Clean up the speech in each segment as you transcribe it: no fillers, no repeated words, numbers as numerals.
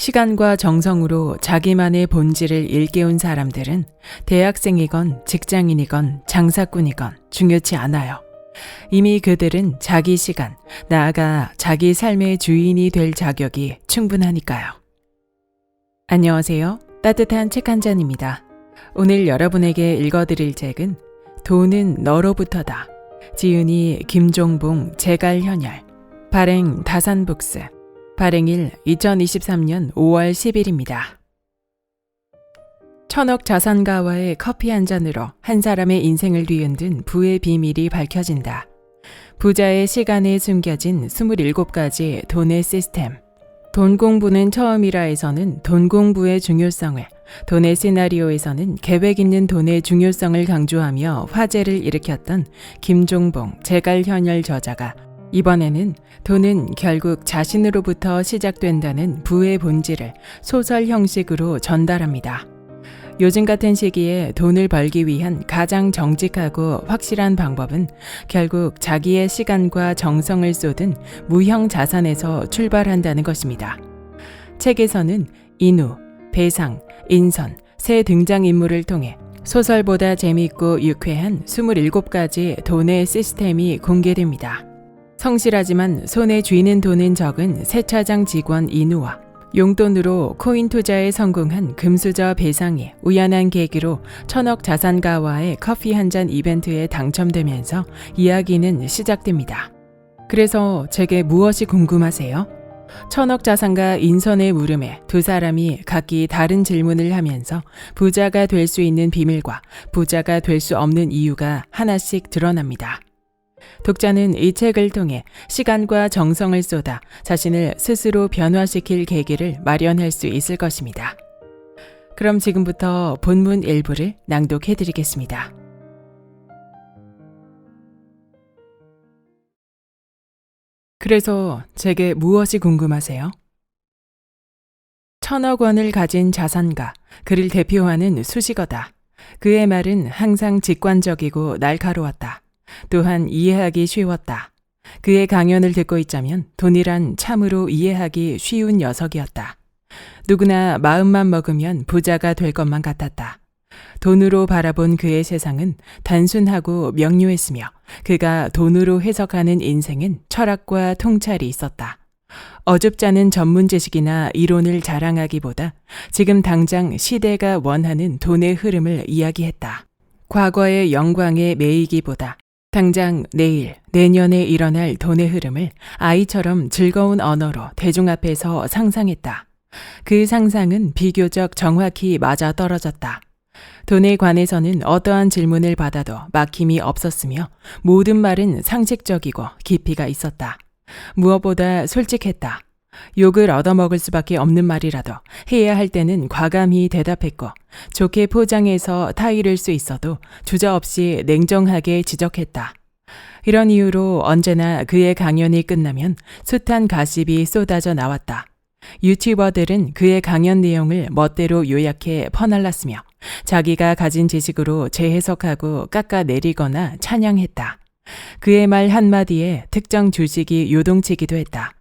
시간과 정성으로 자기만의 본질을 일깨운 사람들은 대학생이건 직장인이건 장사꾼이건 중요치 않아요. 이미 그들은 자기 시간, 나아가 자기 삶의 주인이 될 자격이 충분하니까요. 안녕하세요. 따뜻한 책 한 잔입니다. 오늘 여러분에게 읽어드릴 책은 돈은 너로부터다. 지은이 김종봉 제갈현열, 발행 다산북스, 발행일 2023년 5월 10일입니다. 천억 자산가와의 커피 한 잔으로 한 사람의 인생을 뒤흔든 부의 비밀이 밝혀진다. 부자의 시간에 숨겨진 27가지 돈의 시스템. 돈 공부는 처음이라에서는 돈 공부의 중요성을, 돈의 시나리오에서는 계획 있는 돈의 중요성을 강조하며 화제를 일으켰던 김종봉 제갈현열 저자가 이번에는 돈은 결국 자신으로부터 시작된다는 부의 본질을 소설 형식으로 전달합니다. 요즘 같은 시기에 돈을 벌기 위한 가장 정직하고 확실한 방법은 결국 자기의 시간과 정성을 쏟은 무형 자산에서 출발한다는 것입니다. 책에서는 인우, 배상, 인선, 세 등장인물을 통해 소설보다 재미있고 유쾌한 27가지 돈의 시스템이 공개됩니다. 성실하지만 손에 쥐는 돈은 적은 세차장 직원 인우와 용돈으로 코인 투자에 성공한 금수저 배상이 우연한 계기로 천억 자산가와의 커피 한 잔 이벤트에 당첨되면서 이야기는 시작됩니다. 그래서 제게 무엇이 궁금하세요? 천억 자산가 인선의 물음에 두 사람이 각기 다른 질문을 하면서 부자가 될 수 있는 비밀과 부자가 될 수 없는 이유가 하나씩 드러납니다. 독자는 이 책을 통해 시간과 정성을 쏟아 자신을 스스로 변화시킬 계기를 마련할 수 있을 것입니다. 그럼 지금부터 본문 일부를 낭독해 드리겠습니다. 그래서 제게 무엇이 궁금하세요? 천억 원을 가진 자산가, 그를 대표하는 수식어다. 그의 말은 항상 직관적이고 날카로웠다. 또한 이해하기 쉬웠다. 그의 강연을 듣고 있자면 돈이란 참으로 이해하기 쉬운 녀석이었다. 누구나 마음만 먹으면 부자가 될 것만 같았다. 돈으로 바라본 그의 세상은 단순하고 명료했으며 그가 돈으로 해석하는 인생은 철학과 통찰이 있었다. 어줍잖은 전문 지식이나 이론을 자랑하기보다 지금 당장 시대가 원하는 돈의 흐름을 이야기했다. 과거의 영광에 매이기보다 당장 내일, 내년에 일어날 돈의 흐름을 아이처럼 즐거운 언어로 대중 앞에서 상상했다. 그 상상은 비교적 정확히 맞아떨어졌다. 돈에 관해서는 어떠한 질문을 받아도 막힘이 없었으며 모든 말은 상식적이고 깊이가 있었다. 무엇보다 솔직했다. 욕을 얻어먹을 수밖에 없는 말이라도 해야 할 때는 과감히 대답했고 좋게 포장해서 타이를 수 있어도 주저없이 냉정하게 지적했다. 이런 이유로 언제나 그의 강연이 끝나면 숱한 가십이 쏟아져 나왔다. 유튜버들은 그의 강연 내용을 멋대로 요약해 퍼날랐으며 자기가 가진 지식으로 재해석하고 깎아내리거나 찬양했다. 그의 말 한마디에 특정 주식이 요동치기도 했다.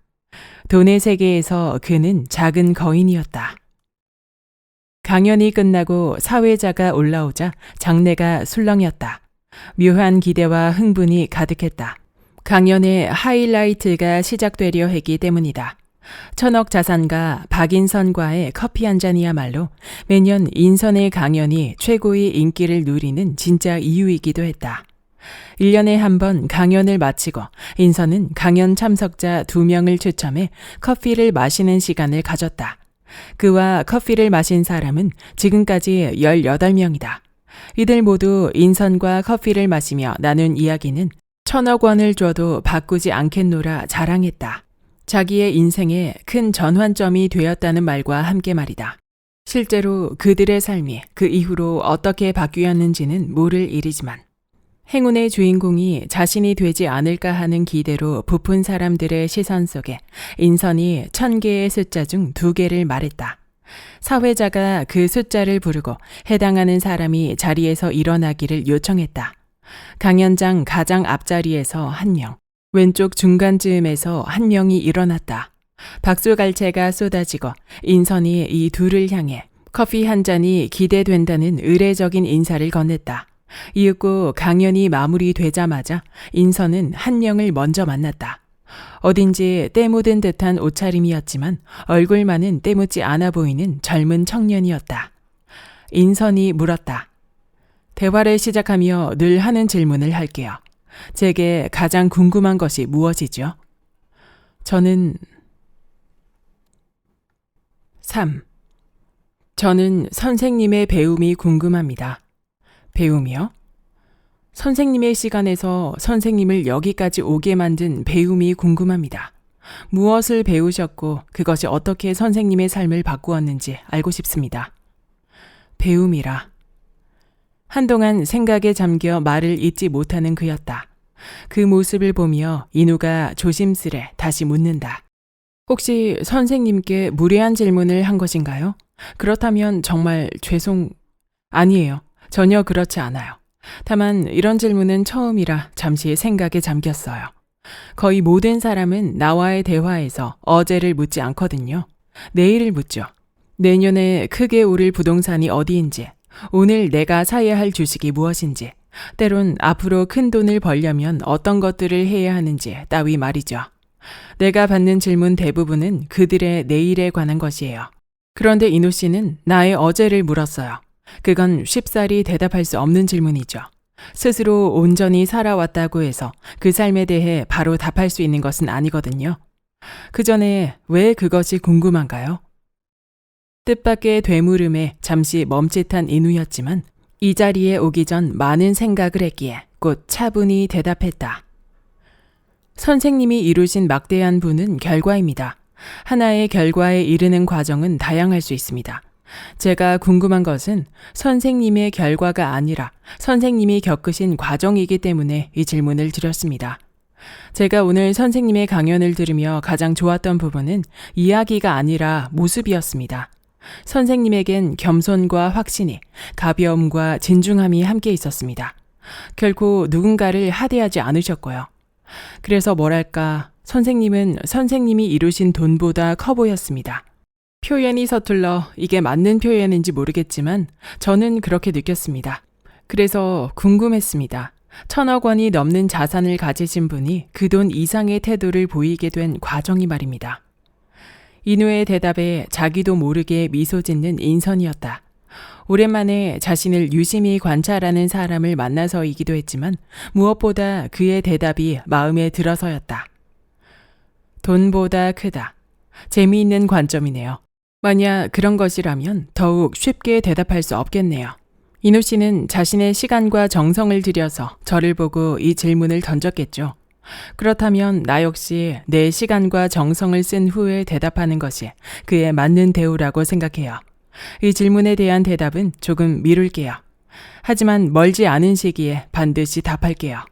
돈의 세계에서 그는 작은 거인이었다. 강연이 끝나고 사회자가 올라오자 장내가 술렁였다. 묘한 기대와 흥분이 가득했다. 강연의 하이라이트가 시작되려 했기 때문이다. 천억 자산가 박인선과의 커피 한 잔이야말로 매년 인선의 강연이 최고의 인기를 누리는 진짜 이유이기도 했다. 1년에 한 번 강연을 마치고 인선은 강연 참석자 2명을 추첨해 커피를 마시는 시간을 가졌다. 그와 커피를 마신 사람은 지금까지 18명이다. 이들 모두 인선과 커피를 마시며 나눈 이야기는 천억 원을 줘도 바꾸지 않겠노라 자랑했다. 자기의 인생에 큰 전환점이 되었다는 말과 함께 말이다. 실제로 그들의 삶이 그 이후로 어떻게 바뀌었는지는 모를 일이지만 행운의 주인공이 자신이 되지 않을까 하는 기대로 부푼 사람들의 시선 속에 인선이 1000개의 숫자 중 2개를 말했다. 사회자가 그 숫자를 부르고 해당하는 사람이 자리에서 일어나기를 요청했다. 강연장 가장 앞자리에서 1명, 왼쪽 중간쯤에서 1명이 일어났다. 박수갈채가 쏟아지고 인선이 이 둘을 향해 커피 한 잔이 기대된다는 의례적인 인사를 건넸다. 이윽고 강연이 마무리되자마자 인선은 한 명을 먼저 만났다. 어딘지 때 묻은 듯한 옷차림이었지만 얼굴만은 때 묻지 않아 보이는 젊은 청년이었다. 인선이 물었다. 대화를 시작하며 늘 하는 질문을 할게요. 제게 가장 궁금한 것이 무엇이죠? 저는 3. 저는 선생님의 배움이 궁금합니다. 배움이요? 선생님의 시간에서 선생님을 여기까지 오게 만든 배움이 궁금합니다. 무엇을 배우셨고 그것이 어떻게 선생님의 삶을 바꾸었는지 알고 싶습니다. 배움이라. 한동안 생각에 잠겨 말을 잇지 못하는 그였다. 그 모습을 보며 인우가 조심스레 다시 묻는다. 혹시 선생님께 무례한 질문을 한 것인가요? 그렇다면 정말 아니에요. 전혀 그렇지 않아요. 다만 이런 질문은 처음이라 잠시 생각에 잠겼어요. 거의 모든 사람은 나와의 대화에서 어제를 묻지 않거든요. 내일을 묻죠. 내년에 크게 오를 부동산이 어디인지, 오늘 내가 사야 할 주식이 무엇인지, 때론 앞으로 큰 돈을 벌려면 어떤 것들을 해야 하는지 따위 말이죠. 내가 받는 질문 대부분은 그들의 내일에 관한 것이에요. 그런데 인우 씨는 나의 어제를 물었어요. 그건 쉽사리 대답할 수 없는 질문이죠. 스스로 온전히 살아왔다고 해서 그 삶에 대해 바로 답할 수 있는 것은 아니거든요. 그 전에 왜 그것이 궁금한가요? 뜻밖의 되물음에 잠시 멈칫한 인우였지만 이 자리에 오기 전 많은 생각을 했기에 곧 차분히 대답했다. 선생님이 이루신 막대한 부는 결과입니다. 하나의 결과에 이르는 과정은 다양할 수 있습니다. 제가 궁금한 것은 선생님의 결과가 아니라 선생님이 겪으신 과정이기 때문에 이 질문을 드렸습니다. 제가 오늘 선생님의 강연을 들으며 가장 좋았던 부분은 이야기가 아니라 모습이었습니다. 선생님에겐 겸손과 확신이, 가벼움과 진중함이 함께 있었습니다. 결코 누군가를 하대하지 않으셨고요. 그래서 뭐랄까, 선생님은 선생님이 이루신 돈보다 커 보였습니다. 표현이 서툴러 이게 맞는 표현인지 모르겠지만 저는 그렇게 느꼈습니다. 그래서 궁금했습니다. 1,000억 원이 넘는 자산을 가지신 분이 그 돈 이상의 태도를 보이게 된 과정이 말입니다. 인우의 대답에 자기도 모르게 미소 짓는 인선이었다. 오랜만에 자신을 유심히 관찰하는 사람을 만나서이기도 했지만 무엇보다 그의 대답이 마음에 들어서였다. 돈보다 크다. 재미있는 관점이네요. 만약 그런 것이라면 더욱 쉽게 대답할 수 없겠네요. 인우 씨는 자신의 시간과 정성을 들여서 저를 보고 이 질문을 던졌겠죠. 그렇다면 나 역시 내 시간과 정성을 쓴 후에 대답하는 것이 그에 맞는 대우라고 생각해요. 이 질문에 대한 대답은 조금 미룰게요. 하지만 멀지 않은 시기에 반드시 답할게요.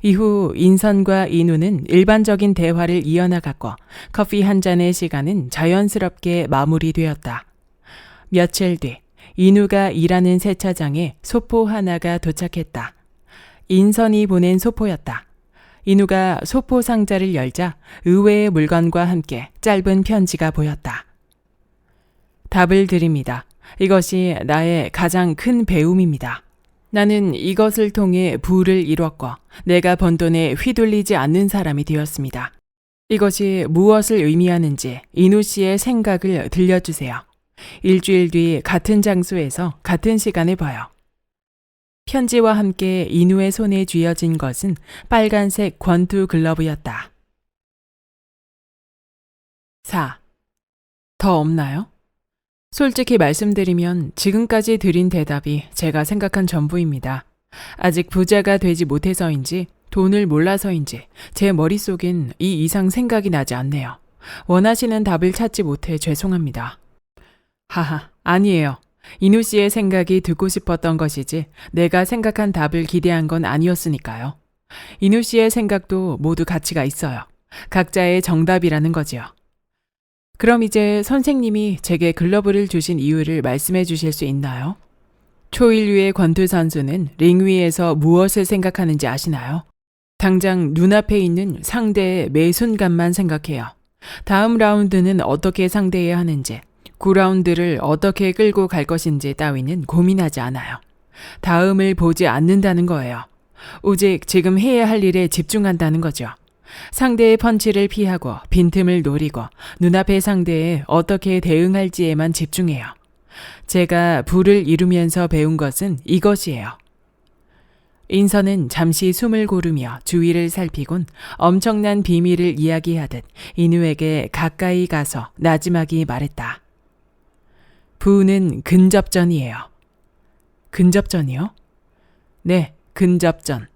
이후 인선과 인우는 일반적인 대화를 이어나갔고 커피 한 잔의 시간은 자연스럽게 마무리되었다. 며칠 뒤 인우가 일하는 세차장에 소포 하나가 도착했다. 인선이 보낸 소포였다. 인우가 소포 상자를 열자 의외의 물건과 함께 짧은 편지가 보였다. 답을 드립니다. 이것이 나의 가장 큰 배움입니다. 나는 이것을 통해 부를 이뤘고 내가 번 돈에 휘둘리지 않는 사람이 되었습니다. 이것이 무엇을 의미하는지 인우 씨의 생각을 들려주세요. 일주일 뒤 같은 장소에서 같은 시간에 봐요. 편지와 함께 인우의 손에 쥐어진 것은 빨간색 권투 글러브였다. 4. 더 없나요? 솔직히 말씀드리면 지금까지 드린 대답이 제가 생각한 전부입니다. 아직 부자가 되지 못해서인지 돈을 몰라서인지 제 머릿속엔 이 이상 생각이 나지 않네요. 원하시는 답을 찾지 못해 죄송합니다. 하하, 아니에요. 인우 씨의 생각이 듣고 싶었던 것이지 내가 생각한 답을 기대한 건 아니었으니까요. 인우 씨의 생각도 모두 가치가 있어요. 각자의 정답이라는 거지요. 그럼 이제 선생님이 제게 글러브를 주신 이유를 말씀해 주실 수 있나요? 초일류의 권투 선수는 링 위에서 무엇을 생각하는지 아시나요? 당장 눈앞에 있는 상대의 매 순간만 생각해요. 다음 라운드는 어떻게 상대해야 하는지, 9라운드를 어떻게 끌고 갈 것인지 따위는 고민하지 않아요. 다음을 보지 않는다는 거예요. 오직 지금 해야 할 일에 집중한다는 거죠. 상대의 펀치를 피하고 빈틈을 노리고 눈앞의 상대에 어떻게 대응할지에만 집중해요. 제가 부를 이루면서 배운 것은 이것이에요. 인선은 잠시 숨을 고르며 주위를 살피곤 엄청난 비밀을 이야기하듯 인우에게 가까이 가서 나지막이 말했다. 부는 근접전이에요. 근접전이요? 네, 근접전.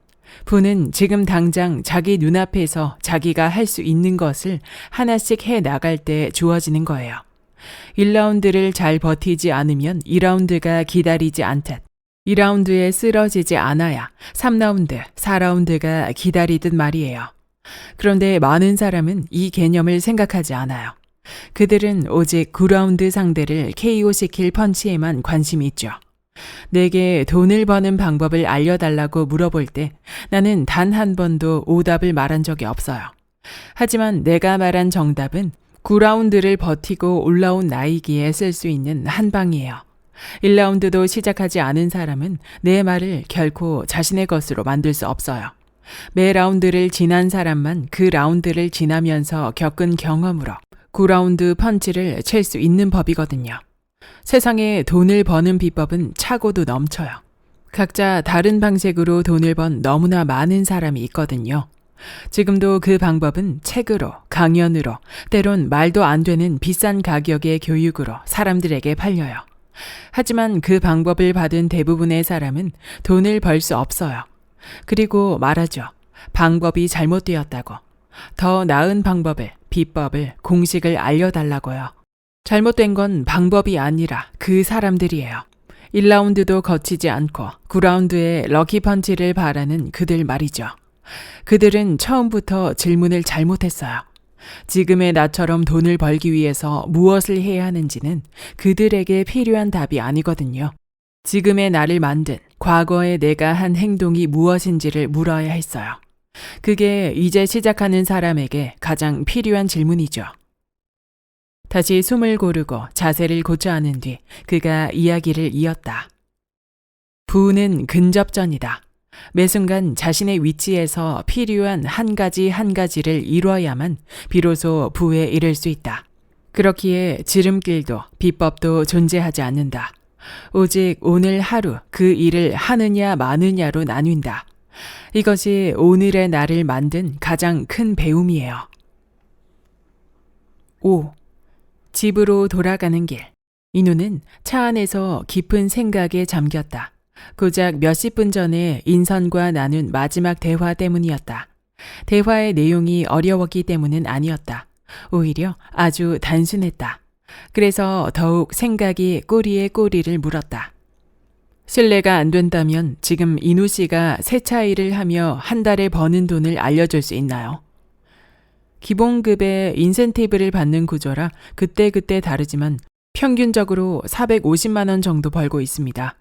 부는 지금 당장 자기 눈앞에서 자기가 할 수 있는 것을 하나씩 해 나갈 때 주어지는 거예요. 1라운드를 잘 버티지 않으면 2라운드가 기다리지 않듯 2라운드에 쓰러지지 않아야 3라운드, 4라운드가 기다리듯 말이에요. 그런데 많은 사람은 이 개념을 생각하지 않아요. 그들은 오직 9라운드 상대를 KO시킬 펀치에만 관심이 있죠. 내게 돈을 버는 방법을 알려달라고 물어볼 때 나는 단 한 번도 오답을 말한 적이 없어요. 하지만 내가 말한 정답은 9라운드를 버티고 올라온 나이기에 쓸 수 있는 한 방이에요. 1라운드도 시작하지 않은 사람은 내 말을 결코 자신의 것으로 만들 수 없어요. 매 라운드를 지난 사람만 그 라운드를 지나면서 겪은 경험으로 9라운드 펀치를 칠 수 있는 법이거든요. 세상에 돈을 버는 비법은 차고도 넘쳐요. 각자 다른 방식으로 돈을 번 너무나 많은 사람이 있거든요. 지금도 그 방법은 책으로, 강연으로, 때론 말도 안 되는 비싼 가격의 교육으로 사람들에게 팔려요. 하지만 그 방법을 받은 대부분의 사람은 돈을 벌 수 없어요. 그리고 말하죠. 방법이 잘못되었다고. 더 나은 방법을, 비법을, 공식을 알려달라고요. 잘못된 건 방법이 아니라 그 사람들이에요. 1라운드도 거치지 않고 9라운드에 럭키 펀치를 바라는 그들 말이죠. 그들은 처음부터 질문을 잘못했어요. 지금의 나처럼 돈을 벌기 위해서 무엇을 해야 하는지는 그들에게 필요한 답이 아니거든요. 지금의 나를 만든 과거의 내가 한 행동이 무엇인지를 물어야 했어요. 그게 이제 시작하는 사람에게 가장 필요한 질문이죠. 다시 숨을 고르고 자세를 고쳐하는 뒤 그가 이야기를 이었다. 부는 근접전이다. 매 순간 자신의 위치에서 필요한 한 가지를 이루어야만 비로소 부에 이를 수 있다. 그렇기에 지름길도 비법도 존재하지 않는다. 오직 오늘 하루 그 일을 하느냐 마느냐로 나뉜다. 이것이 오늘의 나를 만든 가장 큰 배움이에요. 5. 집으로 돌아가는 길. 인우는 차 안에서 깊은 생각에 잠겼다. 고작 몇십 분 전에 인선과 나눈 마지막 대화 때문이었다. 대화의 내용이 어려웠기 때문은 아니었다. 오히려 아주 단순했다. 그래서 더욱 생각이 꼬리에 꼬리를 물었다. 신뢰가 안 된다면 지금 인우 씨가 세차 일을 하며 한 달에 버는 돈을 알려줄 수 있나요? 기본급의 인센티브를 받는 구조라 그때그때 다르지만 평균적으로 450만 원 정도 벌고 있습니다.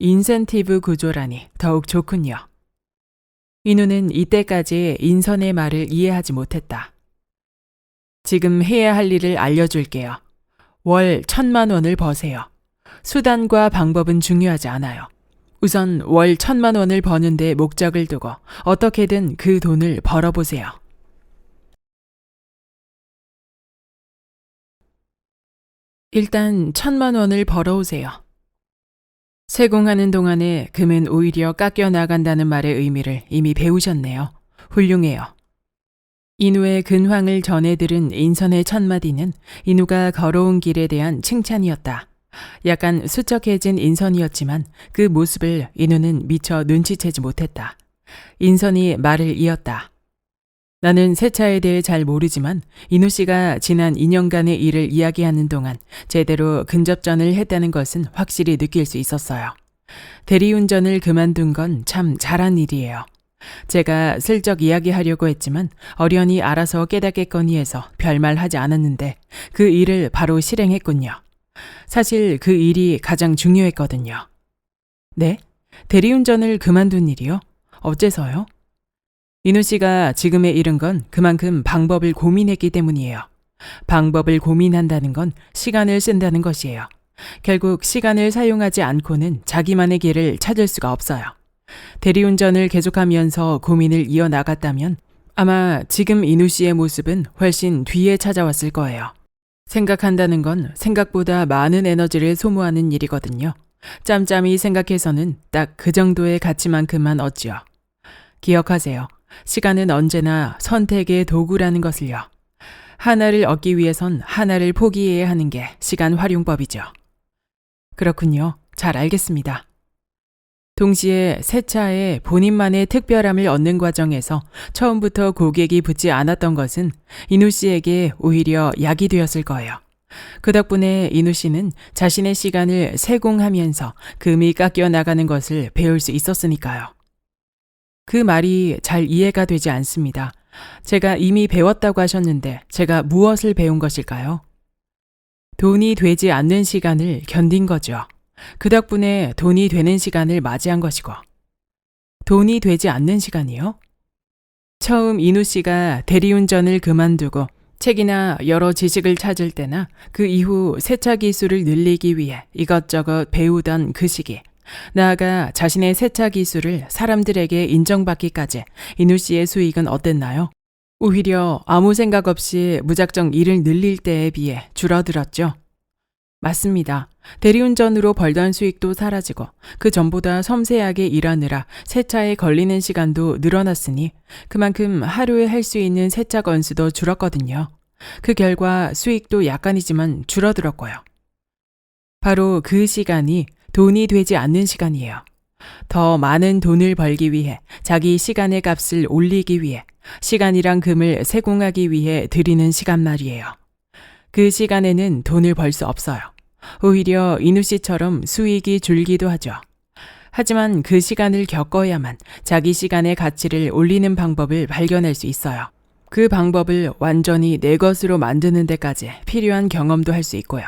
인센티브 구조라니 더욱 좋군요. 인우는 이때까지 인선의 말을 이해하지 못했다. 지금 해야 할 일을 알려줄게요. 월 1,000만 원을 버세요. 수단과 방법은 중요하지 않아요. 우선 월 1,000만 원을 버는 데 목적을 두고 어떻게든 그 돈을 벌어보세요. 일단 1,000만 원을 벌어오세요. 세공하는 동안에 금은 오히려 깎여 나간다는 말의 의미를 이미 배우셨네요. 훌륭해요. 인우의 근황을 전해 들은 인선의 첫마디는 인우가 걸어온 길에 대한 칭찬이었다. 약간 수척해진 인선이었지만 그 모습을 인우는 미처 눈치채지 못했다. 인선이 말을 이었다. 나는 세차에 대해 잘 모르지만 인우 씨가 지난 2년간의 일을 이야기하는 동안 제대로 근접전을 했다는 것은 확실히 느낄 수 있었어요. 대리운전을 그만둔 건 참 잘한 일이에요. 제가 슬쩍 이야기하려고 했지만 어련히 알아서 깨닫겠거니 해서 별말 하지 않았는데 그 일을 바로 실행했군요. 사실 그 일이 가장 중요했거든요. 네? 대리운전을 그만둔 일이요? 어째서요? 인우 씨가 지금에 이른 건 그만큼 방법을 고민했기 때문이에요. 방법을 고민한다는 건 시간을 쓴다는 것이에요. 결국 시간을 사용하지 않고는 자기만의 길을 찾을 수가 없어요. 대리운전을 계속하면서 고민을 이어나갔다면 아마 지금 인우 씨의 모습은 훨씬 뒤에 찾아왔을 거예요. 생각한다는 건 생각보다 많은 에너지를 소모하는 일이거든요. 짬짬이 생각해서는 딱 그 정도의 가치만큼만 얻지요. 기억하세요. 시간은 언제나 선택의 도구라는 것을요. 하나를 얻기 위해선 하나를 포기해야 하는 게 시간 활용법이죠. 그렇군요. 잘 알겠습니다. 동시에 새 차에 본인만의 특별함을 얻는 과정에서 처음부터 고객이 붙지 않았던 것은 인우 씨에게 오히려 약이 되었을 거예요. 그 덕분에 인우 씨는 자신의 시간을 세공하면서 금이 깎여 나가는 것을 배울 수 있었으니까요. 그 말이 잘 이해가 되지 않습니다. 제가 이미 배웠다고 하셨는데 제가 무엇을 배운 것일까요? 돈이 되지 않는 시간을 견딘 거죠. 그 덕분에 돈이 되는 시간을 맞이한 것이고. 돈이 되지 않는 시간이요? 처음 인우 씨가 대리운전을 그만두고 책이나 여러 지식을 찾을 때나 그 이후 세차 기술을 늘리기 위해 이것저것 배우던 그 시기, 나아가 자신의 세차 기술을 사람들에게 인정받기까지 인우 씨의 수익은 어땠나요? 오히려 아무 생각 없이 무작정 일을 늘릴 때에 비해 줄어들었죠. 맞습니다. 대리운전으로 벌던 수익도 사라지고 그 전보다 섬세하게 일하느라 세차에 걸리는 시간도 늘어났으니 그만큼 하루에 할 수 있는 세차 건수도 줄었거든요. 그 결과 수익도 약간이지만 줄어들었고요. 바로 그 시간이 돈이 되지 않는 시간이에요. 더 많은 돈을 벌기 위해 자기 시간의 값을 올리기 위해 시간이란 금을 세공하기 위해 들이는 시간 말이에요. 그 시간에는 돈을 벌 수 없어요. 오히려 인우 씨처럼 수익이 줄기도 하죠. 하지만 그 시간을 겪어야만 자기 시간의 가치를 올리는 방법을 발견할 수 있어요. 그 방법을 완전히 내 것으로 만드는 데까지 필요한 경험도 할 수 있고요.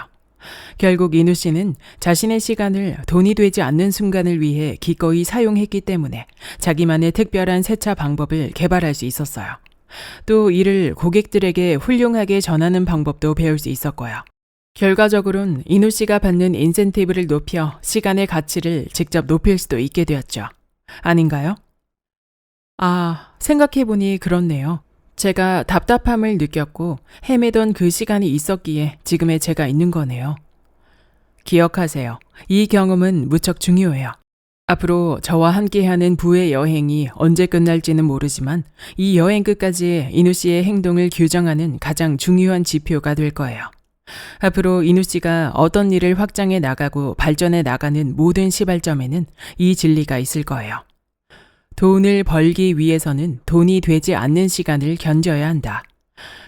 결국 인우 씨는 자신의 시간을 돈이 되지 않는 순간을 위해 기꺼이 사용했기 때문에 자기만의 특별한 세차 방법을 개발할 수 있었어요. 또 이를 고객들에게 훌륭하게 전하는 방법도 배울 수 있었고요. 결과적으로는 인우 씨가 받는 인센티브를 높여 시간의 가치를 직접 높일 수도 있게 되었죠. 아닌가요? 생각해보니 그렇네요. 제가 답답함을 느꼈고 헤매던 그 시간이 있었기에 지금의 제가 있는 거네요. 기억하세요. 이 경험은 무척 중요해요. 앞으로 저와 함께하는 부의 여행이 언제 끝날지는 모르지만 이 여행 끝까지 인우 씨의 행동을 규정하는 가장 중요한 지표가 될 거예요. 앞으로 인우 씨가 어떤 일을 확장해 나가고 발전해 나가는 모든 시발점에는 이 진리가 있을 거예요. 돈을 벌기 위해서는 돈이 되지 않는 시간을 견뎌야 한다.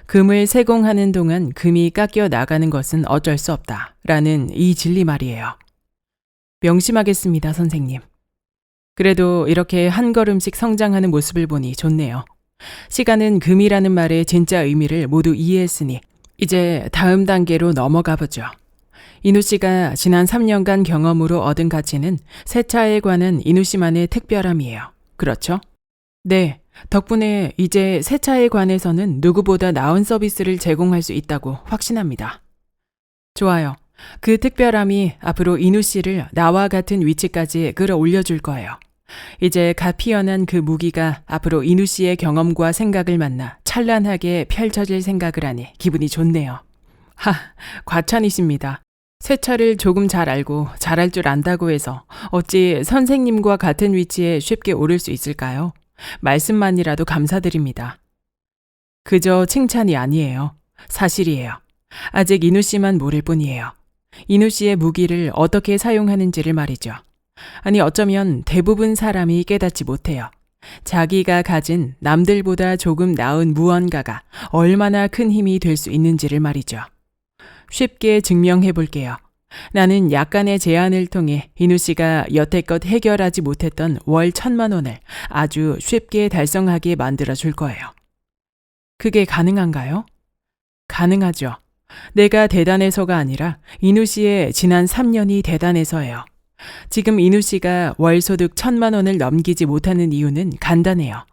금을 세공하는 동안 금이 깎여 나가는 것은 어쩔 수 없다. 라는 이 진리 말이에요. 명심하겠습니다, 선생님. 그래도 이렇게 한 걸음씩 성장하는 모습을 보니 좋네요. 시간은 금이라는 말의 진짜 의미를 모두 이해했으니 이제 다음 단계로 넘어가 보죠. 인우 씨가 지난 3년간 경험으로 얻은 가치는 세차에 관한 인우 씨만의 특별함이에요. 그렇죠? 네, 덕분에 이제 세차에 관해서는 누구보다 나은 서비스를 제공할 수 있다고 확신합니다. 좋아요. 그 특별함이 앞으로 인우 씨를 나와 같은 위치까지 끌어올려 줄 거예요. 이제 갓 피어난 그 무기가 앞으로 인우 씨의 경험과 생각을 만나 찬란하게 펼쳐질 생각을 하니 기분이 좋네요. 과찬이십니다. 세차를 조금 잘 알고 잘할 줄 안다고 해서 어찌 선생님과 같은 위치에 쉽게 오를 수 있을까요? 말씀만이라도 감사드립니다. 그저 칭찬이 아니에요. 사실이에요. 아직 인우 씨만 모를 뿐이에요. 인우 씨의 무기를 어떻게 사용하는지를 말이죠. 아니 어쩌면 대부분 사람이 깨닫지 못해요. 자기가 가진 남들보다 조금 나은 무언가가 얼마나 큰 힘이 될 수 있는지를 말이죠. 쉽게 증명해 볼게요. 나는 약간의 제안을 통해 인우 씨가 여태껏 해결하지 못했던 월 1,000만 원을 아주 쉽게 달성하게 만들어 줄 거예요. 그게 가능한가요? 가능하죠. 내가 대단해서가 아니라 인우 씨의 지난 3년이 대단해서예요. 지금 인우 씨가 월 소득 1,000만 원을 넘기지 못하는 이유는 간단해요.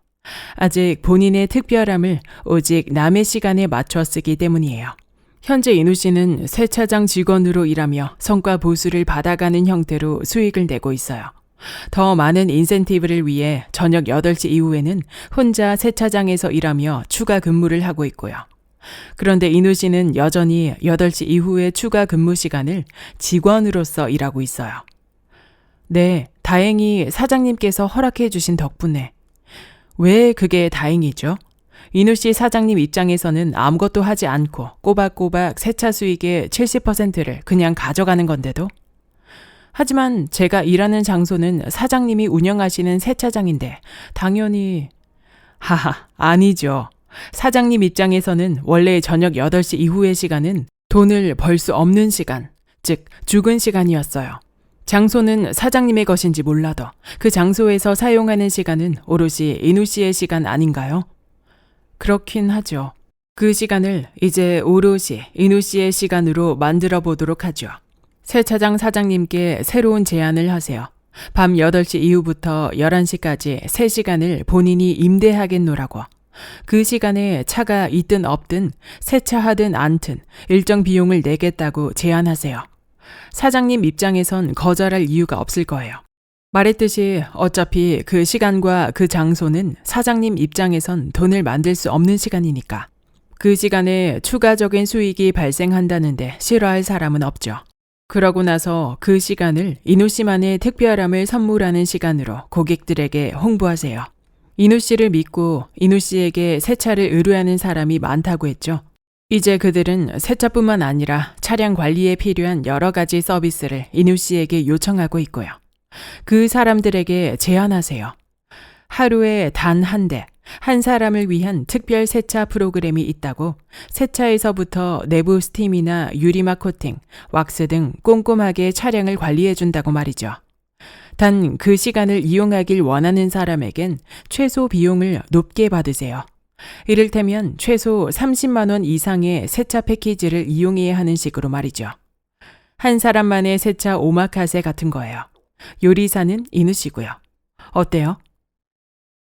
아직 본인의 특별함을 오직 남의 시간에 맞춰 쓰기 때문이에요. 현재 이누 씨는 세차장 직원으로 일하며 성과 보수를 받아가는 형태로 수익을 내고 있어요. 더 많은 인센티브를 위해 저녁 8시 이후에는 혼자 세차장에서 일하며 추가 근무를 하고 있고요. 그런데 이누 씨는 여전히 8시 이후의 추가 근무 시간을 직원으로서 일하고 있어요. 네, 다행히 사장님께서 허락해 주신 덕분에. 왜 그게 다행이죠? 이누 씨 사장님 입장에서는 아무것도 하지 않고 꼬박꼬박 세차 수익의 70%를 그냥 가져가는 건데도. 하지만 제가 일하는 장소는 사장님이 운영하시는 세차장인데 당연히... 하하, 아니죠. 사장님 입장에서는 원래 저녁 8시 이후의 시간은 돈을 벌 수 없는 시간, 즉 죽은 시간이었어요. 장소는 사장님의 것인지 몰라도 그 장소에서 사용하는 시간은 오롯이 이누 씨의 시간 아닌가요? 그렇긴 하죠. 그 시간을 이제 오롯이 이누 씨의 시간으로 만들어 보도록 하죠. 세차장 사장님께 새로운 제안을 하세요. 밤 8시 이후부터 11시까지 3시간을 본인이 임대하겠노라고. 그 시간에 차가 있든 없든 세차하든 않든 일정 비용을 내겠다고 제안하세요. 사장님 입장에선 거절할 이유가 없을 거예요. 말했듯이 어차피 그 시간과 그 장소는 사장님 입장에선 돈을 만들 수 없는 시간이니까. 그 시간에 추가적인 수익이 발생한다는데 싫어할 사람은 없죠. 그러고 나서 그 시간을 이누 씨만의 특별함을 선물하는 시간으로 고객들에게 홍보하세요. 이누 씨를 믿고 이누 씨에게 세차를 의뢰하는 사람이 많다고 했죠. 이제 그들은 세차뿐만 아니라 차량 관리에 필요한 여러 가지 서비스를 이누 씨에게 요청하고 있고요. 그 사람들에게 제안하세요. 하루에 단 한 대, 한 사람을 위한 특별 세차 프로그램이 있다고 세차에서부터 내부 스팀이나 유리막 코팅, 왁스 등 꼼꼼하게 차량을 관리해준다고 말이죠. 단 그 시간을 이용하길 원하는 사람에겐 최소 비용을 높게 받으세요. 이를테면 최소 30만 원 이상의 세차 패키지를 이용해야 하는 식으로 말이죠. 한 사람만의 세차 오마카세 같은 거예요. 요리사는 이누 씨고요. 어때요?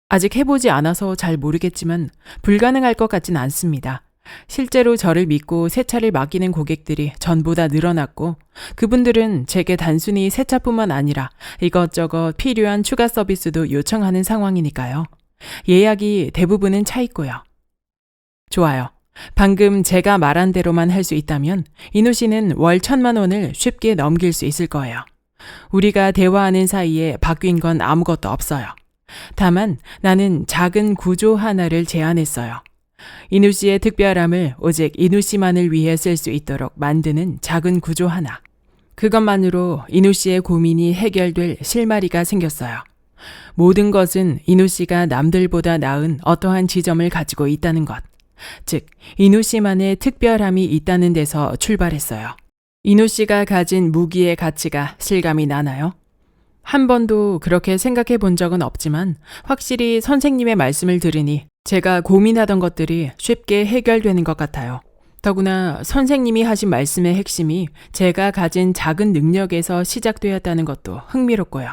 아직 해보지 않아서 잘 모르겠지만 불가능할 것 같진 않습니다. 실제로 저를 믿고 세차를 맡기는 고객들이 전보다 늘어났고 그분들은 제게 단순히 세차뿐만 아니라 이것저것 필요한 추가 서비스도 요청하는 상황이니까요. 예약이 대부분은 차 있고요. 좋아요. 방금 제가 말한 대로만 할 수 있다면 이누 씨는 월 1,000만 원을 쉽게 넘길 수 있을 거예요. 우리가 대화하는 사이에 바뀐 건 아무것도 없어요. 다만 나는 작은 구조 하나를 제안했어요. 이누 씨의 특별함을 오직 이누 씨만을 위해 쓸 수 있도록 만드는 작은 구조 하나. 그것만으로 이누 씨의 고민이 해결될 실마리가 생겼어요. 모든 것은 이누 씨가 남들보다 나은 어떠한 지점을 가지고 있다는 것. 즉, 이누 씨만의 특별함이 있다는 데서 출발했어요. 이누 씨가 가진 무기의 가치가 실감이 나나요? 한 번도 그렇게 생각해 본 적은 없지만 확실히 선생님의 말씀을 들으니 제가 고민하던 것들이 쉽게 해결되는 것 같아요. 더구나 선생님이 하신 말씀의 핵심이 제가 가진 작은 능력에서 시작되었다는 것도 흥미롭고요.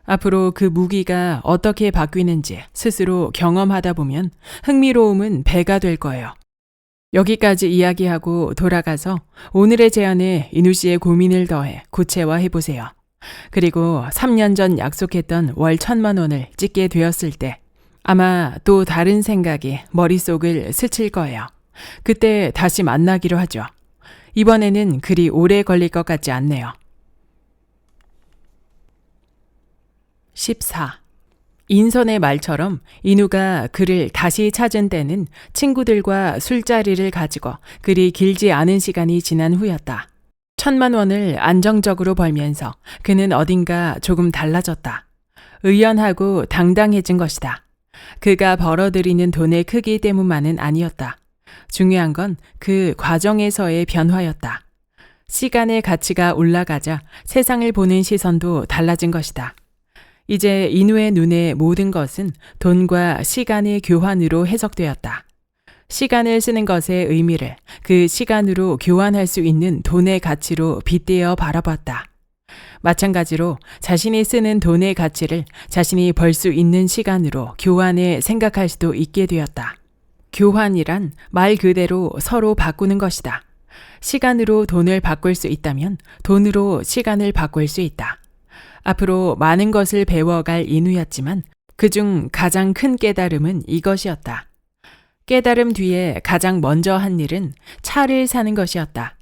앞으로 그 무기가 어떻게 바뀌는지 스스로 경험하다 보면 흥미로움은 배가 될 거예요. 여기까지 이야기하고 돌아가서 오늘의 제안에 이누 씨의 고민을 더해 구체화해 보세요. 그리고 3년 전 약속했던 월 1,000만 원을 찍게 되었을 때 아마 또 다른 생각이 머릿속을 스칠 거예요. 그때 다시 만나기로 하죠. 이번에는 그리 오래 걸릴 것 같지 않네요. 14. 인선의 말처럼 인우가 그를 다시 찾은 때는 친구들과 술자리를 가지고 그리 길지 않은 시간이 지난 후였다. 1,000만 원을 안정적으로 벌면서 그는 어딘가 조금 달라졌다. 의연하고 당당해진 것이다. 그가 벌어들이는 돈의 크기 때문만은 아니었다. 중요한 건 그 과정에서의 변화였다. 시간의 가치가 올라가자 세상을 보는 시선도 달라진 것이다. 이제 인우의 눈에 모든 것은 돈과 시간의 교환으로 해석되었다. 시간을 쓰는 것의 의미를 그 시간으로 교환할 수 있는 돈의 가치로 빗대어 바라봤다. 마찬가지로 자신이 쓰는 돈의 가치를 자신이 벌 수 있는 시간으로 교환해 생각할 수도 있게 되었다. 교환이란 말 그대로 서로 바꾸는 것이다. 시간으로 돈을 바꿀 수 있다면 돈으로 시간을 바꿀 수 있다. 앞으로 많은 것을 배워갈 인우였지만 그중 가장 큰 깨달음은 이것이었다. 깨달음 뒤에 가장 먼저 한 일은 차를 사는 것이었다.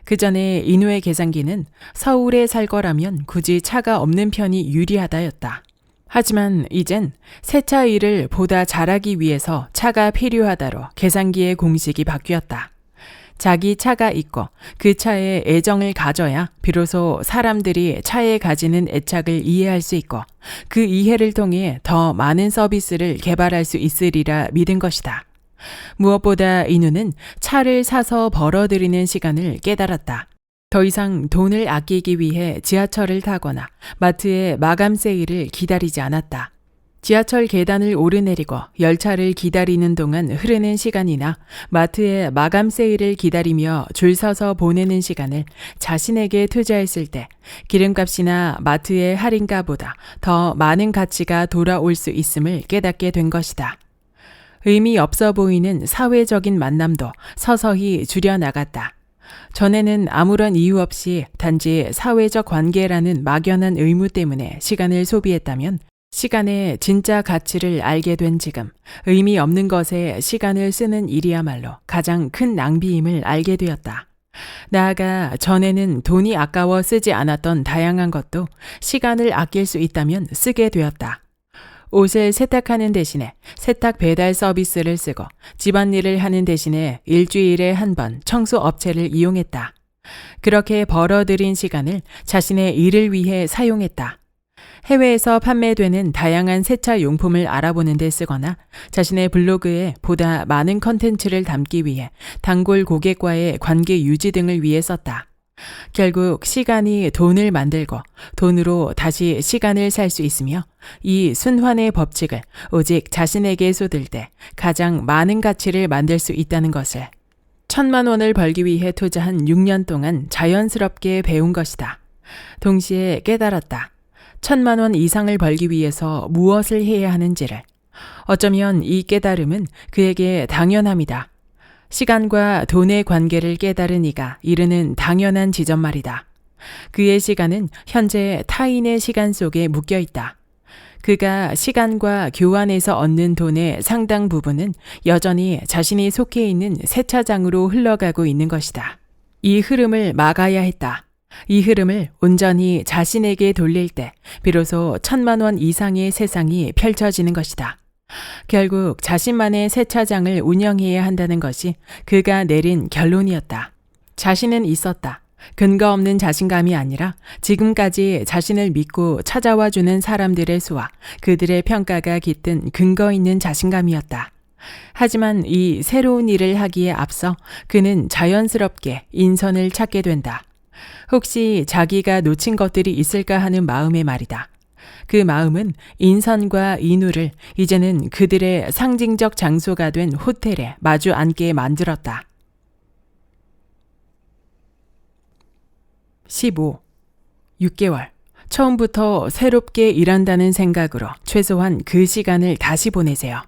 그 전에 인우의 계산기는 서울에 살 거라면 굳이 차가 없는 편이 유리하다였다. 하지만 이젠 세차 일을 보다 잘하기 위해서 차가 필요하다로 계산기의 공식이 바뀌었다. 자기 차가 있고 그 차에 애정을 가져야 비로소 사람들이 차에 가지는 애착을 이해할 수 있고 그 이해를 통해 더 많은 서비스를 개발할 수 있으리라 믿은 것이다. 무엇보다 인우는 차를 사서 벌어들이는 시간을 깨달았다. 더 이상 돈을 아끼기 위해 지하철을 타거나 마트의 마감 세일을 기다리지 않았다. 지하철 계단을 오르내리고 열차를 기다리는 동안 흐르는 시간이나 마트의 마감 세일을 기다리며 줄 서서 보내는 시간을 자신에게 투자했을 때 기름값이나 마트의 할인가보다 더 많은 가치가 돌아올 수 있음을 깨닫게 된 것이다. 의미 없어 보이는 사회적인 만남도 서서히 줄여나갔다. 전에는 아무런 이유 없이 단지 사회적 관계라는 막연한 의무 때문에 시간을 소비했다면 시간의 진짜 가치를 알게 된 지금 의미 없는 것에 시간을 쓰는 일이야말로 가장 큰 낭비임을 알게 되었다. 나아가 전에는 돈이 아까워 쓰지 않았던 다양한 것도 시간을 아낄 수 있다면 쓰게 되었다. 옷을 세탁하는 대신에 세탁 배달 서비스를 쓰고 집안일을 하는 대신에 일주일에 한 번 청소 업체를 이용했다. 그렇게 벌어들인 시간을 자신의 일을 위해 사용했다. 해외에서 판매되는 다양한 세차 용품을 알아보는 데 쓰거나 자신의 블로그에 보다 많은 컨텐츠를 담기 위해 단골 고객과의 관계 유지 등을 위해 썼다. 결국 시간이 돈을 만들고 돈으로 다시 시간을 살 수 있으며 이 순환의 법칙을 오직 자신에게 쏟을 때 가장 많은 가치를 만들 수 있다는 것을 1,000만 원을 벌기 위해 투자한 6년 동안 자연스럽게 배운 것이다. 동시에 깨달았다. 1,000만 원 이상을 벌기 위해서 무엇을 해야 하는지를. 어쩌면 이 깨달음은 그에게 당연함이다. 시간과 돈의 관계를 깨달은 이가 이르는 당연한 지점 말이다. 그의 시간은 현재 타인의 시간 속에 묶여 있다. 그가 시간과 교환해서 얻는 돈의 상당 부분은 여전히 자신이 속해 있는 세차장으로 흘러가고 있는 것이다. 이 흐름을 막아야 했다. 이 흐름을 온전히 자신에게 돌릴 때 비로소 1,000만 원 이상의 세상이 펼쳐지는 것이다. 결국 자신만의 세차장을 운영해야 한다는 것이 그가 내린 결론이었다. 자신은 있었다. 근거 없는 자신감이 아니라 지금까지 자신을 믿고 찾아와 주는 사람들의 수와 그들의 평가가 깃든 근거 있는 자신감이었다. 하지만 이 새로운 일을 하기에 앞서 그는 자연스럽게 인선을 찾게 된다. 혹시 자기가 놓친 것들이 있을까 하는 마음의 말이다. 그 마음은 인선과 인우를 이제는 그들의 상징적 장소가 된 호텔에 마주 앉게 만들었다. 15. 6개월. 처음부터 새롭게 일한다는 생각으로 최소한 그 시간을 다시 보내세요.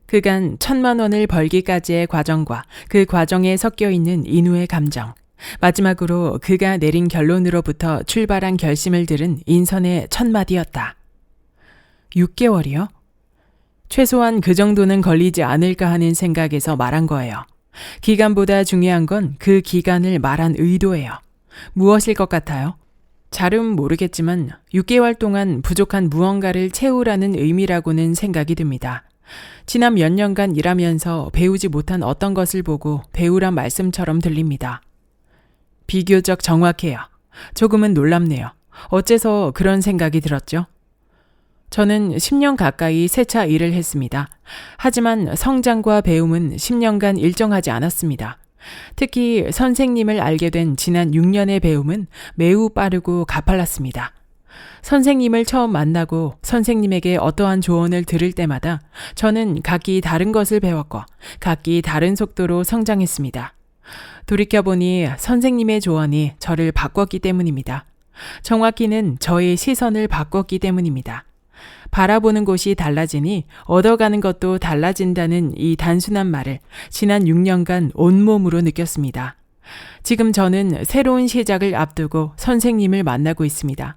그간 1,000만 원을 벌기까지의 과정과 그 과정에 섞여 있는 인우의 감정, 마지막으로 그가 내린 결론으로부터 출발한 결심을 들은 인선의 첫 마디였다. 6개월이요? 최소한 그 정도는 걸리지 않을까 하는 생각에서 말한 거예요. 기간보다 중요한 건 그 기간을 말한 의도예요. 무엇일 것 같아요? 잘은 모르겠지만 6개월 동안 부족한 무언가를 채우라는 의미라고는 생각이 듭니다. 지난 몇 년간 일하면서 배우지 못한 어떤 것을 보고 배우란 말씀처럼 들립니다. 비교적 정확해요. 조금은 놀랍네요. 어째서 그런 생각이 들었죠? 저는 10년 가까이 세차 일을 했습니다. 하지만 성장과 배움은 10년간 일정하지 않았습니다. 특히 선생님을 알게 된 지난 6년의 배움은 매우 빠르고 가팔랐습니다. 선생님을 처음 만나고 선생님에게 어떠한 조언을 들을 때마다 저는 각기 다른 것을 배웠고 각기 다른 속도로 성장했습니다. 돌이켜보니 선생님의 조언이 저를 바꿨기 때문입니다. 정확히는 저의 시선을 바꿨기 때문입니다. 바라보는 곳이 달라지니 얻어가는 것도 달라진다는 이 단순한 말을 지난 6년간 온몸으로 느꼈습니다. 지금 저는 새로운 시작을 앞두고 선생님을 만나고 있습니다.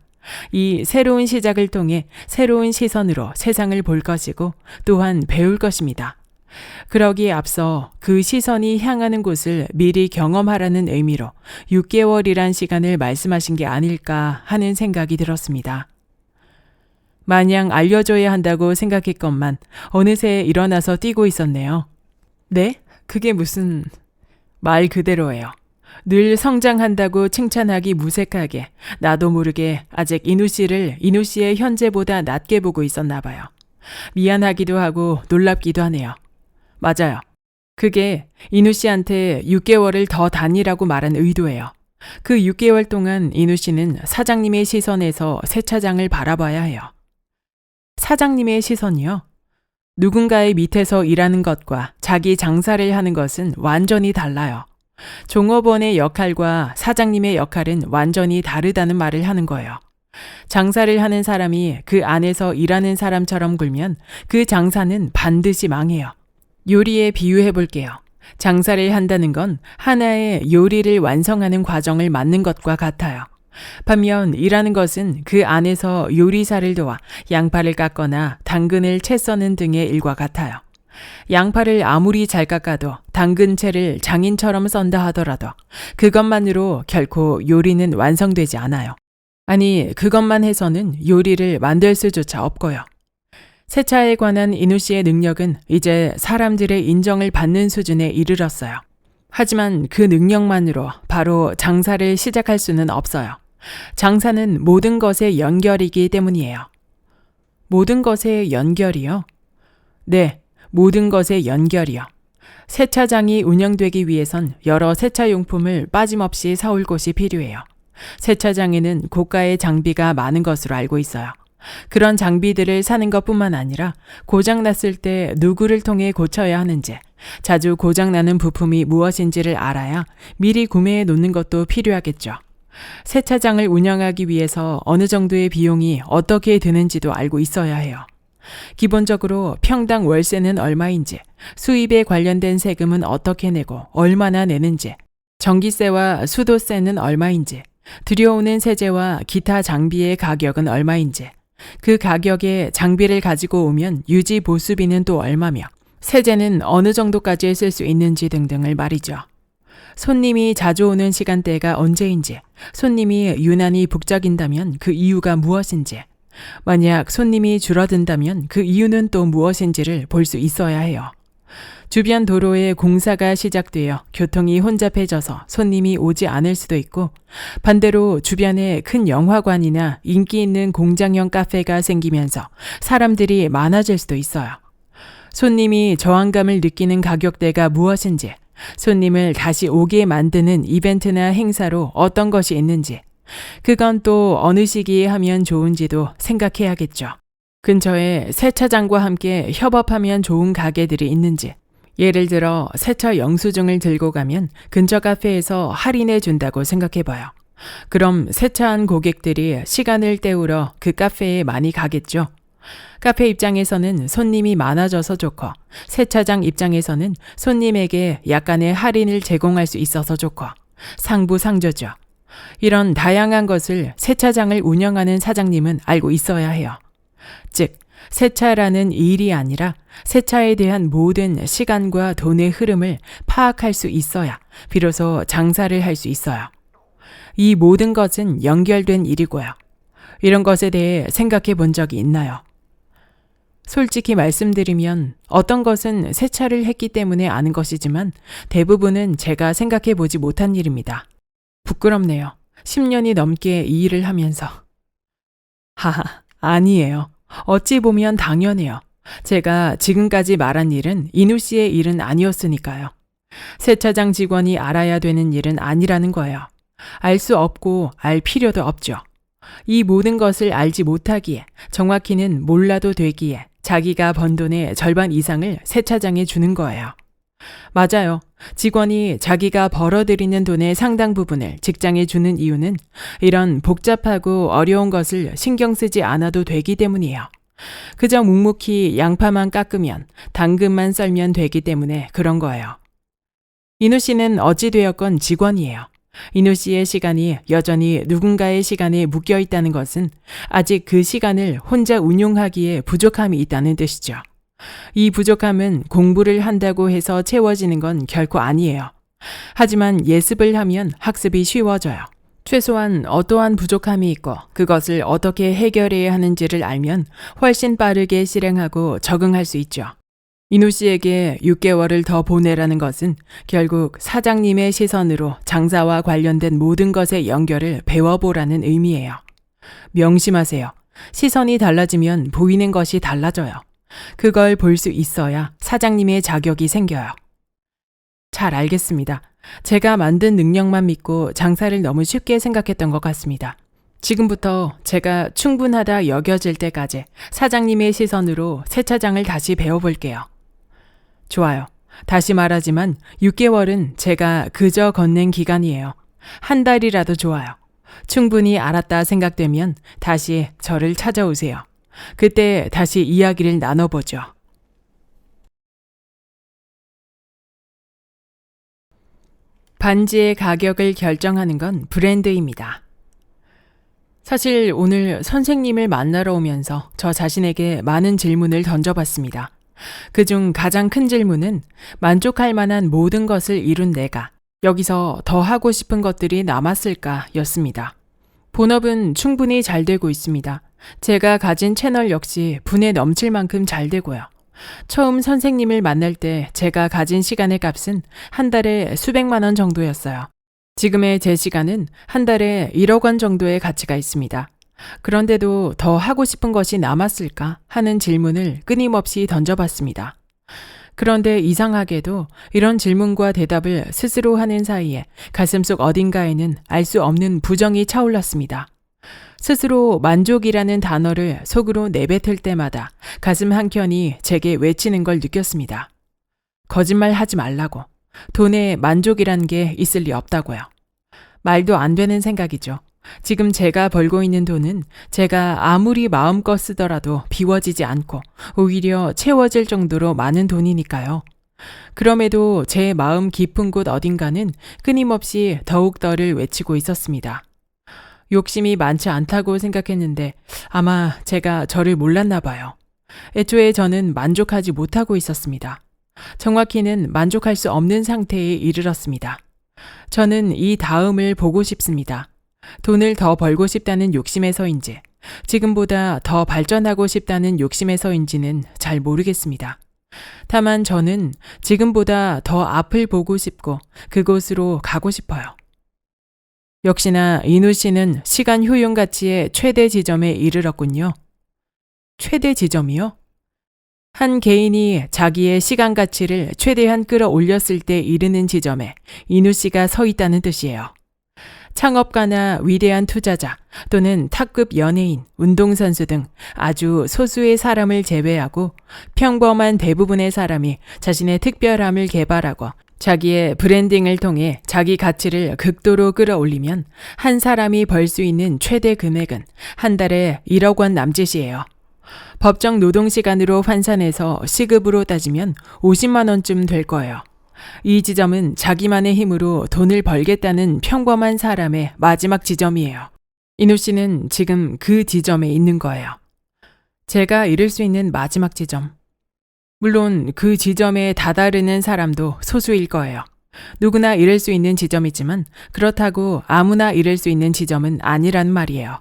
이 새로운 시작을 통해 새로운 시선으로 세상을 볼 것이고 또한 배울 것입니다. 그러기에 앞서 그 시선이 향하는 곳을 미리 경험하라는 의미로 6개월이란 시간을 말씀하신 게 아닐까 하는 생각이 들었습니다. 마냥 알려줘야 한다고 생각했건만 어느새 일어나서 뛰고 있었네요. 네? 그게 무슨... 말 그대로예요. 늘 성장한다고 칭찬하기 무색하게 나도 모르게 아직 인우 씨를 인우 씨의 현재보다 낮게 보고 있었나 봐요. 미안하기도 하고 놀랍기도 하네요. 맞아요. 그게 인우 씨한테 6개월을 더 다니라고 말한 의도예요. 그 6개월 동안 인우 씨는 사장님의 시선에서 세차장을 바라봐야 해요. 사장님의 시선이요? 누군가의 밑에서 일하는 것과 자기 장사를 하는 것은 완전히 달라요. 종업원의 역할과 사장님의 역할은 완전히 다르다는 말을 하는 거예요. 장사를 하는 사람이 그 안에서 일하는 사람처럼 굴면 그 장사는 반드시 망해요. 요리에 비유해 볼게요. 장사를 한다는 건 하나의 요리를 완성하는 과정을 맡는 것과 같아요. 반면 일하는 것은 그 안에서 요리사를 도와 양파를 깎거나 당근을 채 써는 등의 일과 같아요. 양파를 아무리 잘 깎아도 당근채를 장인처럼 썬다 하더라도 그것만으로 결코 요리는 완성되지 않아요. 아니, 그것만 해서는 요리를 만들 수조차 없고요. 세차에 관한 인우 씨의 능력은 이제 사람들의 인정을 받는 수준에 이르렀어요. 하지만 그 능력만으로 바로 장사를 시작할 수는 없어요. 장사는 모든 것의 연결이기 때문이에요. 모든 것의 연결이요? 네, 모든 것의 연결이요. 세차장이 운영되기 위해선 여러 세차용품을 빠짐없이 사올 곳이 필요해요. 세차장에는 고가의 장비가 많은 것으로 알고 있어요. 그런 장비들을 사는 것뿐만 아니라 고장났을 때 누구를 통해 고쳐야 하는지, 자주 고장나는 부품이 무엇인지를 알아야 미리 구매해 놓는 것도 필요하겠죠. 세차장을 운영하기 위해서 어느 정도의 비용이 어떻게 드는지도 알고 있어야 해요. 기본적으로 평당 월세는 얼마인지, 수입에 관련된 세금은 어떻게 내고 얼마나 내는지, 전기세와 수도세는 얼마인지, 들여오는 세제와 기타 장비의 가격은 얼마인지, 그 가격에 장비를 가지고 오면 유지 보수비는 또 얼마며, 세제는 어느 정도까지 쓸 수 있는지 등등을 말이죠. 손님이 자주 오는 시간대가 언제인지, 손님이 유난히 북적인다면 그 이유가 무엇인지, 만약 손님이 줄어든다면 그 이유는 또 무엇인지를 볼 수 있어야 해요. 주변 도로에 공사가 시작되어 교통이 혼잡해져서 손님이 오지 않을 수도 있고, 반대로 주변에 큰 영화관이나 인기 있는 공장형 카페가 생기면서 사람들이 많아질 수도 있어요. 손님이 저항감을 느끼는 가격대가 무엇인지, 손님을 다시 오게 만드는 이벤트나 행사로 어떤 것이 있는지, 그건 또 어느 시기에 하면 좋은지도 생각해야겠죠. 근처에 세차장과 함께 협업하면 좋은 가게들이 있는지, 예를 들어 세차 영수증을 들고 가면 근처 카페에서 할인해 준다고 생각해봐요. 그럼 세차한 고객들이 시간을 때우러 그 카페에 많이 가겠죠. 카페 입장에서는 손님이 많아져서 좋고, 세차장 입장에서는 손님에게 약간의 할인을 제공할 수 있어서 좋고, 상부상조죠. 이런 다양한 것을 세차장을 운영하는 사장님은 알고 있어야 해요. 즉, 세차라는 일이 아니라 세차에 대한 모든 시간과 돈의 흐름을 파악할 수 있어야 비로소 장사를 할 수 있어요. 이 모든 것은 연결된 일이고요. 이런 것에 대해 생각해 본 적이 있나요? 솔직히 말씀드리면 어떤 것은 세차를 했기 때문에 아는 것이지만 대부분은 제가 생각해 보지 못한 일입니다. 부끄럽네요. 10년이 넘게 이 일을 하면서. 하하, 아니에요. 어찌 보면 당연해요. 제가 지금까지 말한 일은 인우 씨의 일은 아니었으니까요. 세차장 직원이 알아야 되는 일은 아니라는 거예요. 알 수 없고 알 필요도 없죠. 이 모든 것을 알지 못하기에, 정확히는 몰라도 되기에 자기가 번 돈의 절반 이상을 세차장에 주는 거예요. 맞아요. 직원이 자기가 벌어들이는 돈의 상당 부분을 직장에 주는 이유는 이런 복잡하고 어려운 것을 신경 쓰지 않아도 되기 때문이에요. 그저 묵묵히 양파만 깎으면 당근만 썰면 되기 때문에 그런 거예요. 인우 씨는 어찌되었건 직원이에요. 인우 씨의 시간이 여전히 누군가의 시간에 묶여 있다는 것은 아직 그 시간을 혼자 운용하기에 부족함이 있다는 뜻이죠. 이 부족함은 공부를 한다고 해서 채워지는 건 결코 아니에요. 하지만 예습을 하면 학습이 쉬워져요. 최소한 어떠한 부족함이 있고 그것을 어떻게 해결해야 하는지를 알면 훨씬 빠르게 실행하고 적응할 수 있죠. 인우 씨에게 6개월을 더 보내라는 것은 결국 사장님의 시선으로 장사와 관련된 모든 것의 연결을 배워보라는 의미예요. 명심하세요. 시선이 달라지면 보이는 것이 달라져요. 그걸 볼 수 있어야 사장님의 자격이 생겨요. 잘 알겠습니다. 제가 만든 능력만 믿고 장사를 너무 쉽게 생각했던 것 같습니다. 지금부터 제가 충분하다 여겨질 때까지 사장님의 시선으로 세차장을 다시 배워볼게요. 좋아요. 다시 말하지만 6개월은 제가 그저 건넨 기간이에요. 한 달이라도 좋아요. 충분히 알았다 생각되면 다시 저를 찾아오세요. 그때 다시 이야기를 나눠보죠. 반지의 가격을 결정하는 건 브랜드입니다. 사실 오늘 선생님을 만나러 오면서 저 자신에게 많은 질문을 던져봤습니다. 그중 가장 큰 질문은 만족할 만한 모든 것을 이룬 내가 여기서 더 하고 싶은 것들이 남았을까 였습니다. 본업은 충분히 잘 되고 있습니다. 제가 가진 채널 역시 분에 넘칠 만큼 잘 되고요. 처음 선생님을 만날 때 제가 가진 시간의 값은 한 달에 수백만 원 정도였어요. 지금의 제 시간은 한 달에 1억 원 정도의 가치가 있습니다. 그런데도 더 하고 싶은 것이 남았을까 하는 질문을 끊임없이 던져봤습니다. 그런데 이상하게도 이런 질문과 대답을 스스로 하는 사이에 가슴속 어딘가에는 알 수 없는 부정이 차올랐습니다. 스스로 만족이라는 단어를 속으로 내뱉을 때마다 가슴 한켠이 제게 외치는 걸 느꼈습니다. 거짓말 하지 말라고. 돈에 만족이란 게 있을 리 없다고요. 말도 안 되는 생각이죠. 지금 제가 벌고 있는 돈은 제가 아무리 마음껏 쓰더라도 비워지지 않고 오히려 채워질 정도로 많은 돈이니까요. 그럼에도 제 마음 깊은 곳 어딘가는 끊임없이 더욱더를 외치고 있었습니다. 욕심이 많지 않다고 생각했는데 아마 제가 저를 몰랐나 봐요. 애초에 저는 만족하지 못하고 있었습니다. 정확히는 만족할 수 없는 상태에 이르렀습니다. 저는 이 다음을 보고 싶습니다. 돈을 더 벌고 싶다는 욕심에서인지 지금보다 더 발전하고 싶다는 욕심에서인지는 잘 모르겠습니다. 다만 저는 지금보다 더 앞을 보고 싶고 그곳으로 가고 싶어요. 역시나 인우 씨는 시간 효용 가치의 최대 지점에 이르렀군요. 최대 지점이요? 한 개인이 자기의 시간 가치를 최대한 끌어올렸을 때 이르는 지점에 인우 씨가 서 있다는 뜻이에요. 창업가나 위대한 투자자 또는 탑급 연예인, 운동선수 등 아주 소수의 사람을 제외하고 평범한 대부분의 사람이 자신의 특별함을 개발하고 자기의 브랜딩을 통해 자기 가치를 극도로 끌어올리면 한 사람이 벌 수 있는 최대 금액은 한 달에 1억 원 남짓이에요. 법정 노동시간으로 환산해서 시급으로 따지면 50만 원쯤 될 거예요. 이 지점은 자기만의 힘으로 돈을 벌겠다는 평범한 사람의 마지막 지점이에요. 인우 씨는 지금 그 지점에 있는 거예요. 제가 이룰 수 있는 마지막 지점. 물론 그 지점에 다다르는 사람도 소수일 거예요. 누구나 이룰 수 있는 지점이지만 그렇다고 아무나 이룰 수 있는 지점은 아니란 말이에요.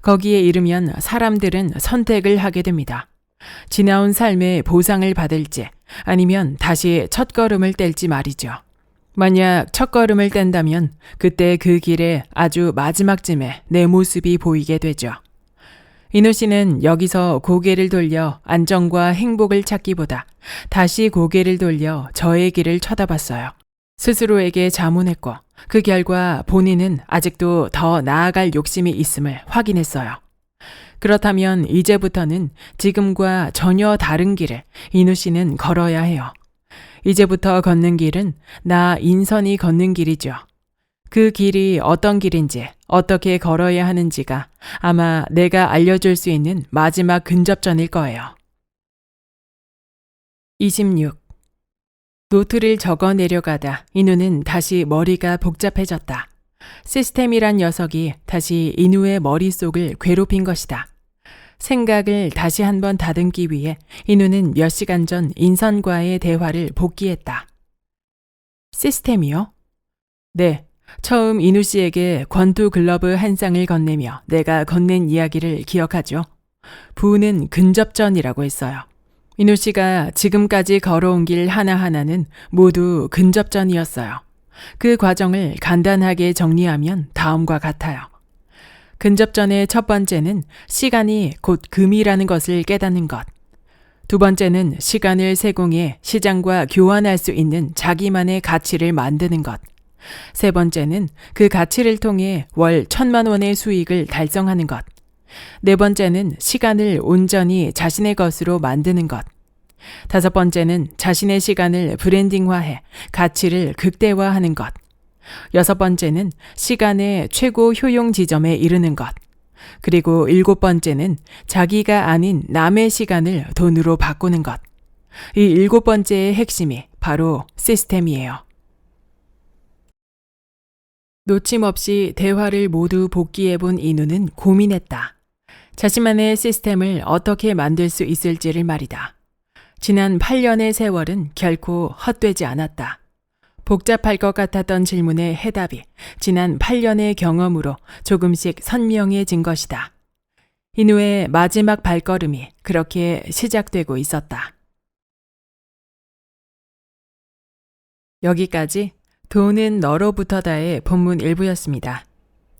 거기에 이르면 사람들은 선택을 하게 됩니다. 지나온 삶의 보상을 받을지 아니면 다시 첫걸음을 뗄지 말이죠. 만약 첫걸음을 뗀다면 그때 그 길의 아주 마지막쯤에 내 모습이 보이게 되죠. 인우 씨는 여기서 고개를 돌려 안정과 행복을 찾기보다 다시 고개를 돌려 저의 길을 쳐다봤어요. 스스로에게 자문했고 그 결과 본인은 아직도 더 나아갈 욕심이 있음을 확인했어요. 그렇다면 이제부터는 지금과 전혀 다른 길을 인우 씨는 걸어야 해요. 이제부터 걷는 길은 나 인선이 걷는 길이죠. 그 길이 어떤 길인지, 어떻게 걸어야 하는지가 아마 내가 알려줄 수 있는 마지막 근접전일 거예요. 26. 노트를 적어 내려가다 인우는 다시 머리가 복잡해졌다. 시스템이란 녀석이 다시 인우의 머릿속을 괴롭힌 것이다. 생각을 다시 한번 다듬기 위해 인우는 몇 시간 전 인선과의 대화를 복기했다. 시스템이요? 네. 처음 인우 씨에게 권투 글러브 한 쌍을 건네며 내가 건넨 이야기를 기억하죠. 부는 근접전이라고 했어요. 인우 씨가 지금까지 걸어온 길 하나하나는 모두 근접전이었어요. 그 과정을 간단하게 정리하면 다음과 같아요. 근접전의 첫 번째는 시간이 곧 금이라는 것을 깨닫는 것. 두 번째는 시간을 세공해 시장과 교환할 수 있는 자기만의 가치를 만드는 것. 세 번째는 그 가치를 통해 월 1,000만 원의 수익을 달성하는 것. 네 번째는 시간을 온전히 자신의 것으로 만드는 것. 다섯 번째는 자신의 시간을 브랜딩화해 가치를 극대화하는 것. 여섯 번째는 시간의 최고 효용 지점에 이르는 것. 그리고 일곱 번째는 자기가 아닌 남의 시간을 돈으로 바꾸는 것. 이 일곱 번째의 핵심이 바로 시스템이에요. 놓침없이 대화를 모두 복기해본 인우는 고민했다. 자신만의 시스템을 어떻게 만들 수 있을지를 말이다. 지난 8년의 세월은 결코 헛되지 않았다. 복잡할 것 같았던 질문의 해답이 지난 8년의 경험으로 조금씩 선명해진 것이다. 인우의 마지막 발걸음이 그렇게 시작되고 있었다. 여기까지 돈은 너로부터다의 본문 일부였습니다.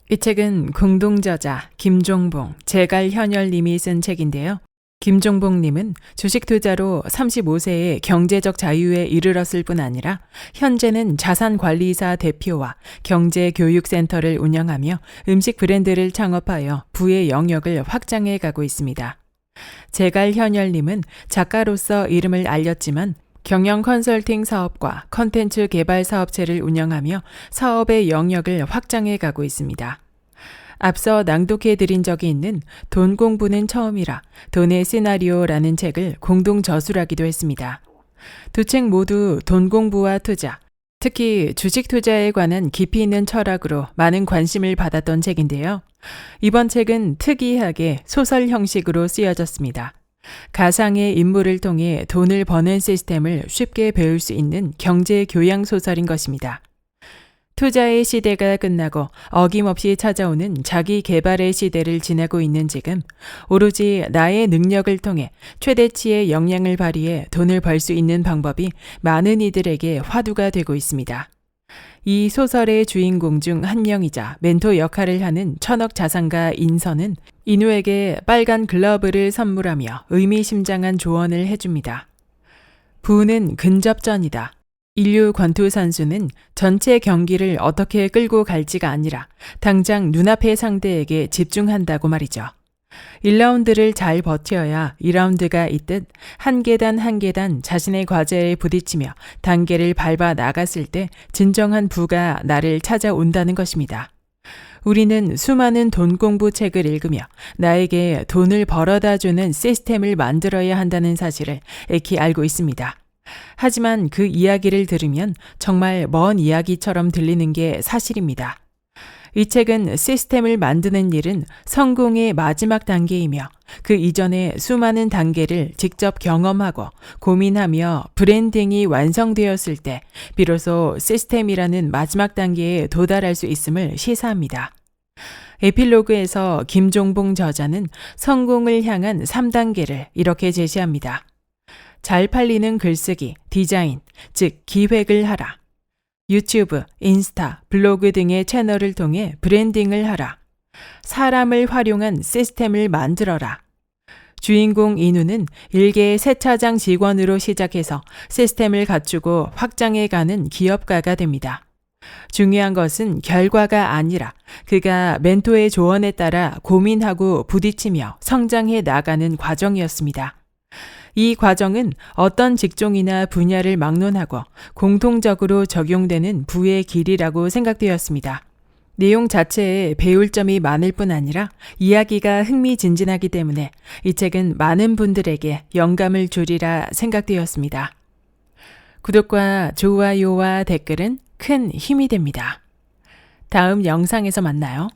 이 책은 공동저자 김종봉, 제갈현열님이 쓴 책인데요. 김종봉님은 주식 투자로 35세에 경제적 자유에 이르렀을 뿐 아니라 현재는 자산관리사 대표와 경제교육센터를 운영하며 음식 브랜드를 창업하여 부의 영역을 확장해 가고 있습니다. 제갈현열님은 작가로서 이름을 알렸지만 경영 컨설팅 사업과 컨텐츠 개발 사업체를 운영하며 사업의 영역을 확장해 가고 있습니다. 앞서 낭독해 드린 적이 있는 돈 공부는 처음이라 돈의 시나리오라는 책을 공동 저술하기도 했습니다. 두 책 모두 돈 공부와 투자, 특히 주식 투자에 관한 깊이 있는 철학으로 많은 관심을 받았던 책인데요. 이번 책은 특이하게 소설 형식으로 쓰여졌습니다. 가상의 인물을 통해 돈을 버는 시스템을 쉽게 배울 수 있는 경제 교양 소설인 것입니다. 투자의 시대가 끝나고 어김없이 찾아오는 자기 개발의 시대를 지나고 있는 지금 오로지 나의 능력을 통해 최대치의 역량을 발휘해 돈을 벌 수 있는 방법이 많은 이들에게 화두가 되고 있습니다. 이 소설의 주인공 중 한 명이자 멘토 역할을 하는 천억 자산가 인선은 인우에게 빨간 글러브를 선물하며 의미심장한 조언을 해줍니다. 부는 근접전이다. 인류 권투 선수는 전체 경기를 어떻게 끌고 갈지가 아니라 당장 눈앞의 상대에게 집중한다고 말이죠. 1라운드를 잘 버텨야 2라운드가 있듯 한 계단 한 계단 자신의 과제에 부딪히며 단계를 밟아 나갔을 때 진정한 부가 나를 찾아온다는 것입니다. 우리는 수많은 돈 공부 책을 읽으며 나에게 돈을 벌어다 주는 시스템을 만들어야 한다는 사실을 익히 알고 있습니다. 하지만 그 이야기를 들으면 정말 먼 이야기처럼 들리는 게 사실입니다. 이 책은 시스템을 만드는 일은 성공의 마지막 단계이며 그 이전의 수많은 단계를 직접 경험하고 고민하며 브랜딩이 완성되었을 때 비로소 시스템이라는 마지막 단계에 도달할 수 있음을 시사합니다. 에필로그에서 김종봉 저자는 성공을 향한 3단계를 이렇게 제시합니다. 잘 팔리는 글쓰기, 디자인, 즉 기획을 하라. 유튜브, 인스타, 블로그 등의 채널을 통해 브랜딩을 하라. 사람을 활용한 시스템을 만들어라. 주인공 인우는 일개의 세차장 직원으로 시작해서 시스템을 갖추고 확장해가는 기업가가 됩니다. 중요한 것은 결과가 아니라 그가 멘토의 조언에 따라 고민하고 부딪히며 성장해 나가는 과정이었습니다. 이 과정은 어떤 직종이나 분야를 막론하고 공통적으로 적용되는 부의 길이라고 생각되었습니다. 내용 자체에 배울 점이 많을 뿐 아니라 이야기가 흥미진진하기 때문에 이 책은 많은 분들에게 영감을 주리라 생각되었습니다. 구독과 좋아요와 댓글은 큰 힘이 됩니다. 다음 영상에서 만나요.